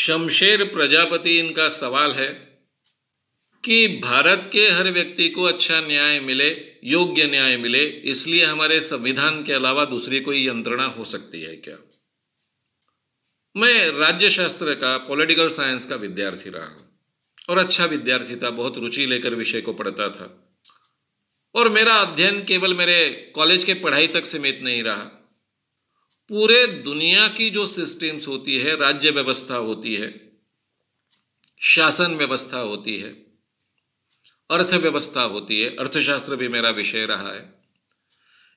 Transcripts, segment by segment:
शमशेर प्रजापति इनका सवाल है कि भारत के हर व्यक्ति को अच्छा न्याय मिले, योग्य न्याय मिले, इसलिए हमारे संविधान के अलावा दूसरी कोई यंत्रणा हो सकती है क्या? मैं राज्य शास्त्र का, पॉलिटिकल साइंस का विद्यार्थी रहा हूं और अच्छा विद्यार्थी था, बहुत रुचि लेकर विषय को पढ़ता था और मेरा अध्ययन केवल मेरे कॉलेज के पढ़ाई तक सीमित नहीं रहा। पूरे दुनिया की जो सिस्टम्स होती है, राज्य व्यवस्था होती है, शासन व्यवस्था होती है, अर्थव्यवस्था होती है, अर्थशास्त्र भी मेरा विषय रहा है,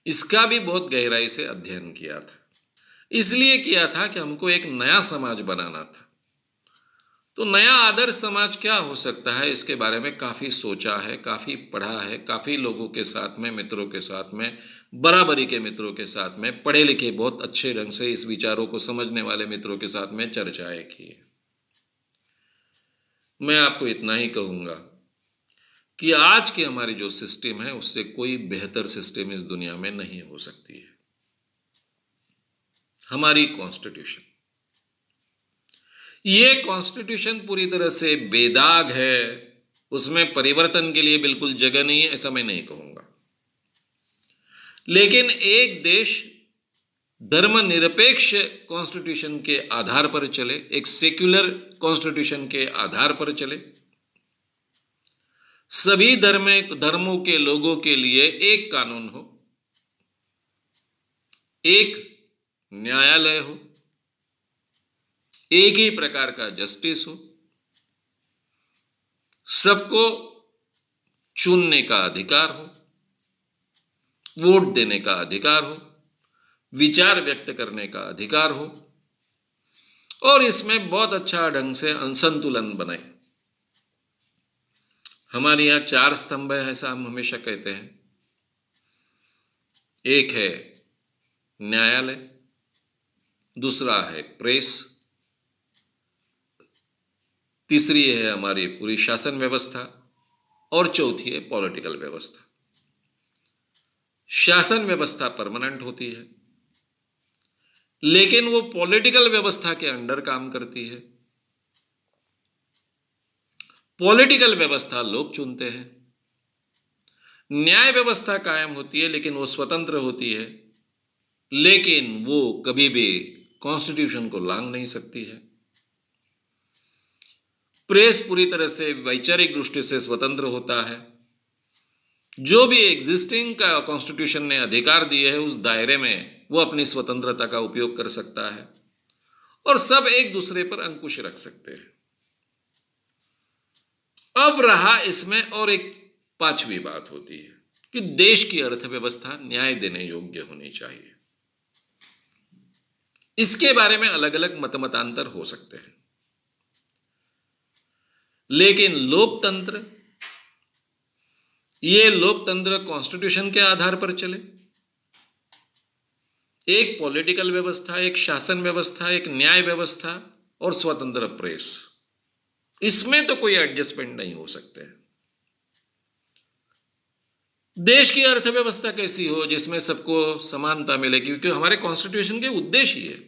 इसका भी बहुत गहराई से अध्ययन किया था। इसलिए किया था कि हमको एक नया समाज बनाना था। तो नया आदर्श समाज क्या हो सकता है, इसके बारे में काफ़ी सोचा है, काफ़ी पढ़ा है, काफ़ी लोगों के साथ में, मित्रों के साथ में, बराबरी के मित्रों के साथ में, पढ़े लिखे बहुत अच्छे ढंग से इस विचारों को समझने वाले मित्रों के साथ में चर्चाएं की। मैं आपको इतना ही कहूँगा कि आज की हमारी जो सिस्टम है उससे कोई बेहतर सिस्टम इस दुनिया में नहीं हो सकती है। हमारी कॉन्स्टिट्यूशन, ये कॉन्स्टिट्यूशन पूरी तरह से बेदाग है, उसमें परिवर्तन के लिए बिल्कुल जगह नहीं है, ऐसा मैं नहीं कहूंगा। लेकिन एक देश धर्मनिरपेक्ष कॉन्स्टिट्यूशन के आधार पर चले, एक सेक्युलर कॉन्स्टिट्यूशन के आधार पर चले, सभी धर्मों के लोगों के लिए एक कानून हो, एक न्यायालय हो, एक ही प्रकार का जस्टिस हो, सबको चुनने का अधिकार हो, वोट देने का अधिकार हो, विचार व्यक्त करने का अधिकार हो और इसमें बहुत अच्छा ढंग से संतुलन बने। हमारे यहाँ 4 स्तंभ है, ऐसा हम हमेशा कहते हैं। एक है न्यायालय, दूसरा है प्रेस, तीसरी है हमारी पूरी शासन व्यवस्था और चौथी है पॉलिटिकल व्यवस्था। शासन व्यवस्था परमानेंट होती है, लेकिन वो पॉलिटिकल व्यवस्था के अंडर काम करती है। पॉलिटिकल व्यवस्था लोग चुनते हैं, न्याय व्यवस्था कायम होती है लेकिन वो स्वतंत्र होती है, लेकिन वो कभी भी कॉन्स्टिट्यूशन को लांघ नहीं सकती है। प्रेस पूरी तरह से वैचारिक दृष्टि से स्वतंत्र होता है, जो भी एग्जिस्टिंग का कॉन्स्टिट्यूशन ने अधिकार दिए है उस दायरे में वो अपनी स्वतंत्रता का उपयोग कर सकता है और सब एक दूसरे पर अंकुश रख सकते हैं। अब रहा इसमें और एक 5वीं बात होती है कि देश की अर्थव्यवस्था न्याय देने योग्य होनी चाहिए। इसके बारे में अलग अलग मतांतर हो सकते हैं, लेकिन लोकतंत्र, ये लोकतंत्र कॉन्स्टिट्यूशन के आधार पर चले, एक पॉलिटिकल व्यवस्था, एक शासन व्यवस्था, एक न्याय व्यवस्था और स्वतंत्र प्रेस, इसमें तो कोई एडजस्टमेंट नहीं हो सकते। देश की अर्थव्यवस्था कैसी हो जिसमें सबको समानता मिले, क्योंकि हमारे कॉन्स्टिट्यूशन के उद्देश्य ही है।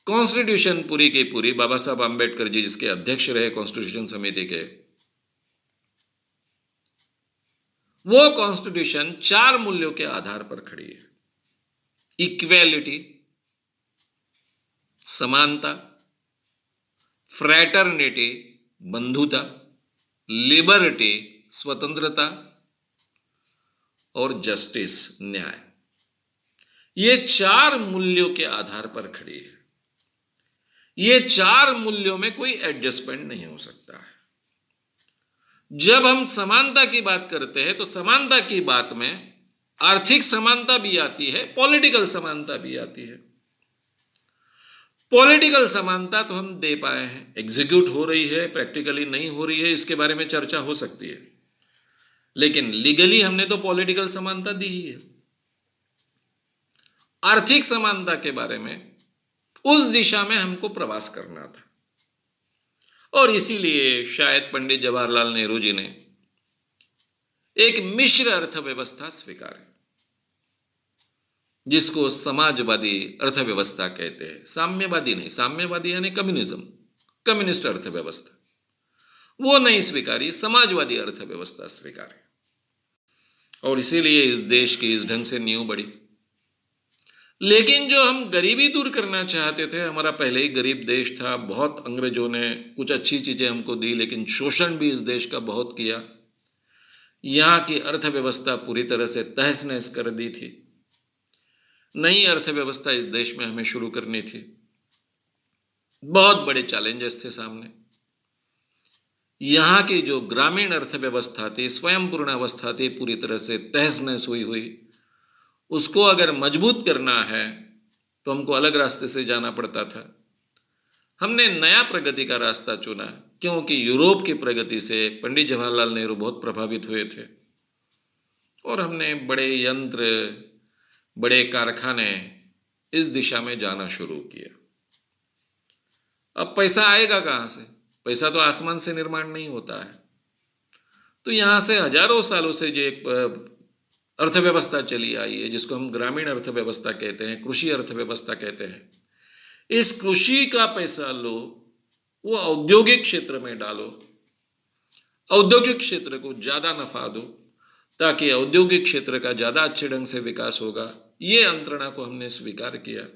कॉन्स्टिट्यूशन पूरी की पूरी बाबा साहब आंबेडकर जी जिसके अध्यक्ष रहे कॉन्स्टिट्यूशन समिति के, वो कॉन्स्टिट्यूशन 4 मूल्यों के आधार पर खड़ी है। इक्वेलिटी, समानता, फ्रैटर्निटी, बंधुता, लिबर्टी, स्वतंत्रता और जस्टिस, न्याय, ये 4 मूल्यों के आधार पर खड़ी है। ये 4 मूल्यों में कोई एडजस्टमेंट नहीं हो सकता है। जब हम समानता की बात करते हैं तो समानता की बात में आर्थिक समानता भी आती है, पॉलिटिकल समानता भी आती है। पॉलिटिकल समानता तो हम दे पाए हैं, एग्जीक्यूट हो रही है, प्रैक्टिकली नहीं हो रही है, इसके बारे में चर्चा हो सकती है, लेकिन लीगली हमने तो पॉलिटिकल समानता दी ही है। आर्थिक समानता के बारे में उस दिशा में हमको प्रवास करना था और इसीलिए शायद पंडित जवाहरलाल नेहरू जी ने एक मिश्र अर्थव्यवस्था स्वीकारी। जिसको समाजवादी अर्थव्यवस्था कहते हैं। साम्यवादी नहीं, साम्यवादी यानी कम्युनिज्म, कम्युनिस्ट अर्थव्यवस्था वो नहीं स्वीकारी, समाजवादी अर्थव्यवस्था स्वीकारी। और इसीलिए इस देश की इस ढंग से नींव बढ़ी। लेकिन जो हम गरीबी दूर करना चाहते थे, हमारा पहले ही गरीब देश था, बहुत अंग्रेजों ने कुछ अच्छी चीजें हमको दी, लेकिन शोषण भी इस देश का बहुत किया। यहाँ की अर्थव्यवस्था पूरी तरह से तहस नहस कर दी थी। नई अर्थव्यवस्था इस देश में हमें शुरू करनी थी। बहुत बड़े चैलेंजेस थे सामने। यहाँ की जो ग्रामीण अर्थव्यवस्था थी, स्वयं पूर्णावस्था थी, पूरी तरह से तहस नहस हुई हुई। उसको अगर मजबूत करना है तो हमको अलग रास्ते से जाना पड़ता था। हमने नया प्रगति का रास्ता चुना, क्योंकि यूरोप की प्रगति से पंडित जवाहरलाल नेहरू बहुत प्रभावित हुए थे। और हमने बड़े यंत्र, बड़े कारखाने इस दिशा में जाना शुरू किया। अब पैसा आएगा कहाँ से? पैसा तो आसमान से निर्माण नहीं होता है। तो यहाँ से हजारों सालों से जो एक अर्थव्यवस्था चली आई है, जिसको हम ग्रामीण अर्थव्यवस्था कहते हैं, कृषि अर्थव्यवस्था कहते हैं, इस कृषि का पैसा लो, वो औद्योगिक क्षेत्र में डालो, औद्योगिक क्षेत्र को ज्यादा नफा दो, ताकि औद्योगिक क्षेत्र का ज्यादा अच्छे ढंग से विकास होगा। ये यंत्रणा को हमने स्वीकार किया।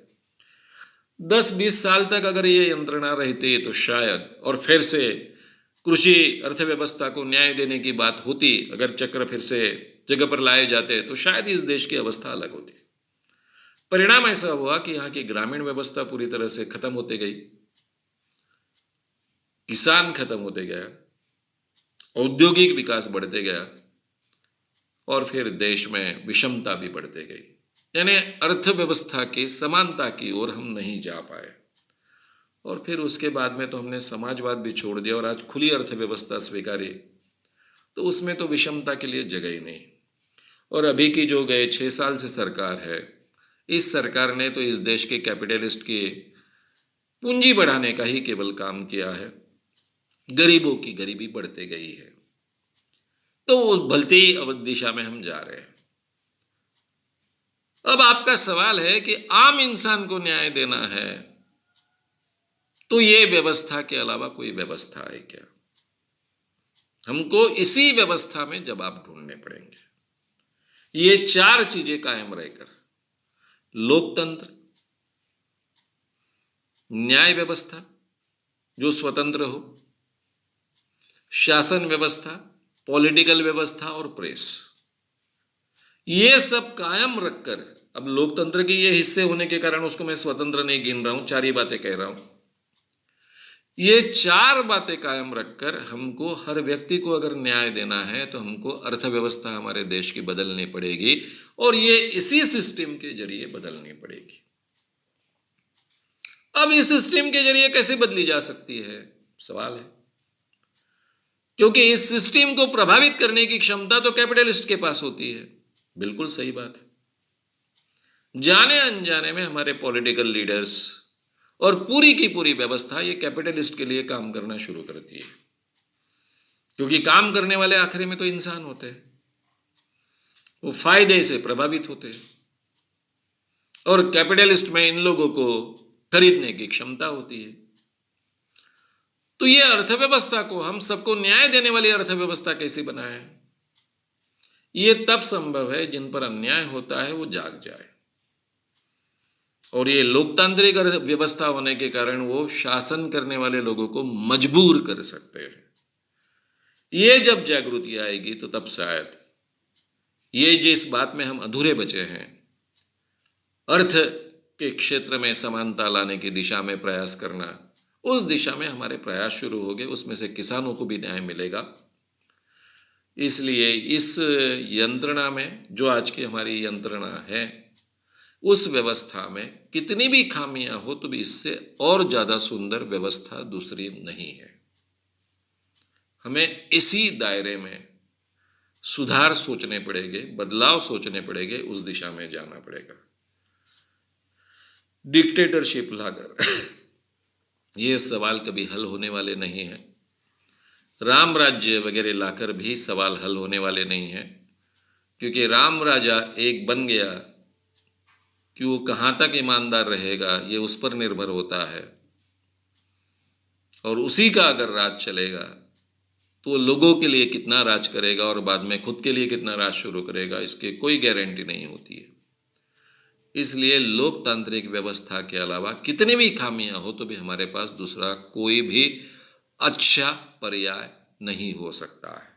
10-20 साल तक अगर ये यंत्रणा रहती तो शायद, और फिर से कृषि अर्थव्यवस्था को न्याय देने की बात होती, अगर चक्र फिर से जगह पर लाए जाते, तो शायद इस देश की अवस्था अलग होती। परिणाम ऐसा हुआ कि यहाँ की ग्रामीण व्यवस्था पूरी तरह से खत्म होती गई, किसान खत्म होते गया, औद्योगिक विकास बढ़ते गया, और फिर देश में विषमता भी बढ़ते गई। यानी अर्थव्यवस्था की समानता की ओर हम नहीं जा पाए। और फिर उसके बाद में तो हमने समाजवाद भी छोड़ दिया और आज खुली अर्थव्यवस्था स्वीकारी, तो उसमें तो विषमता के लिए जगह ही नहीं। और अभी की जो गए 6 साल से सरकार है, इस सरकार ने तो इस देश के कैपिटलिस्ट की पूंजी बढ़ाने का ही केवल काम किया है। गरीबों की गरीबी बढ़ते गई है। तो उस भलती दिशा में हम जा रहे हैं। अब आपका सवाल है कि आम इंसान को न्याय देना है, तो ये व्यवस्था के अलावा कोई व्यवस्था है क्या? हमको इसी व्यवस्था में जवाब ढूंढने पड़ेंगे। ये 4 चीजें कायम रहकर, लोकतंत्र, न्याय व्यवस्था जो स्वतंत्र हो, शासन व्यवस्था, पॉलिटिकल व्यवस्था और प्रेस, ये सब कायम रखकर, अब लोकतंत्र के ये हिस्से होने के कारण उसको मैं स्वतंत्र नहीं गिन रहा हूं, 4 ही बातें कह रहा हूं। ये 4 बातें कायम रखकर हमको, हर व्यक्ति को अगर न्याय देना है, तो हमको अर्थव्यवस्था हमारे देश की बदलनी पड़ेगी, और ये इसी सिस्टम के जरिए बदलनी पड़ेगी। अब इस सिस्टम के जरिए कैसे बदली जा सकती है, सवाल है। क्योंकि इस सिस्टम को प्रभावित करने की क्षमता तो कैपिटलिस्ट के पास होती है। बिल्कुल सही बात है। जाने अनजाने में हमारे पॉलिटिकल लीडर्स और पूरी की पूरी व्यवस्था ये कैपिटलिस्ट के लिए काम करना शुरू करती है, क्योंकि काम करने वाले आखिरी में तो इंसान होते हैं। वो फायदे से प्रभावित होते हैं, और कैपिटलिस्ट में इन लोगों को खरीदने की क्षमता होती है। तो ये अर्थव्यवस्था को, हम सबको न्याय देने वाली अर्थव्यवस्था कैसे बनाए? ये तब संभव है जिन पर अन्याय होता है वो जाग जाए, और ये लोकतांत्रिक व्यवस्था होने के कारण वो शासन करने वाले लोगों को मजबूर कर सकते हैं। ये जब जागृति आएगी तो तब शायद ये जिस बात में हम अधूरे बचे हैं, अर्थ के क्षेत्र में समानता लाने की दिशा में प्रयास करना, उस दिशा में हमारे प्रयास शुरू हो गए। उसमें से किसानों को भी न्याय मिलेगा। इसलिए इस यंत्रणा में, जो आज की हमारी यंत्रणा है, उस व्यवस्था में कितनी भी खामियां हो, तो भी इससे और ज्यादा सुंदर व्यवस्था दूसरी नहीं है। हमें इसी दायरे में सुधार सोचने पड़ेंगे, बदलाव सोचने पड़ेंगे, उस दिशा में जाना पड़ेगा। डिक्टेटरशिप लाकर ये सवाल कभी हल होने वाले नहीं हैं। राम राज्य वगैरह लाकर भी सवाल हल होने वाले नहीं हैं, क्योंकि राम राजा एक बन गया कि वो कहाँ तक ईमानदार रहेगा, ये उस पर निर्भर होता है। और उसी का अगर राज चलेगा तो वो लोगों के लिए कितना राज करेगा और बाद में खुद के लिए कितना राज शुरू करेगा, इसकी कोई गारंटी नहीं होती है। इसलिए लोकतांत्रिक व्यवस्था के अलावा कितनी भी खामियां हो तो भी हमारे पास दूसरा कोई भी अच्छा पर्याय नहीं हो सकता है।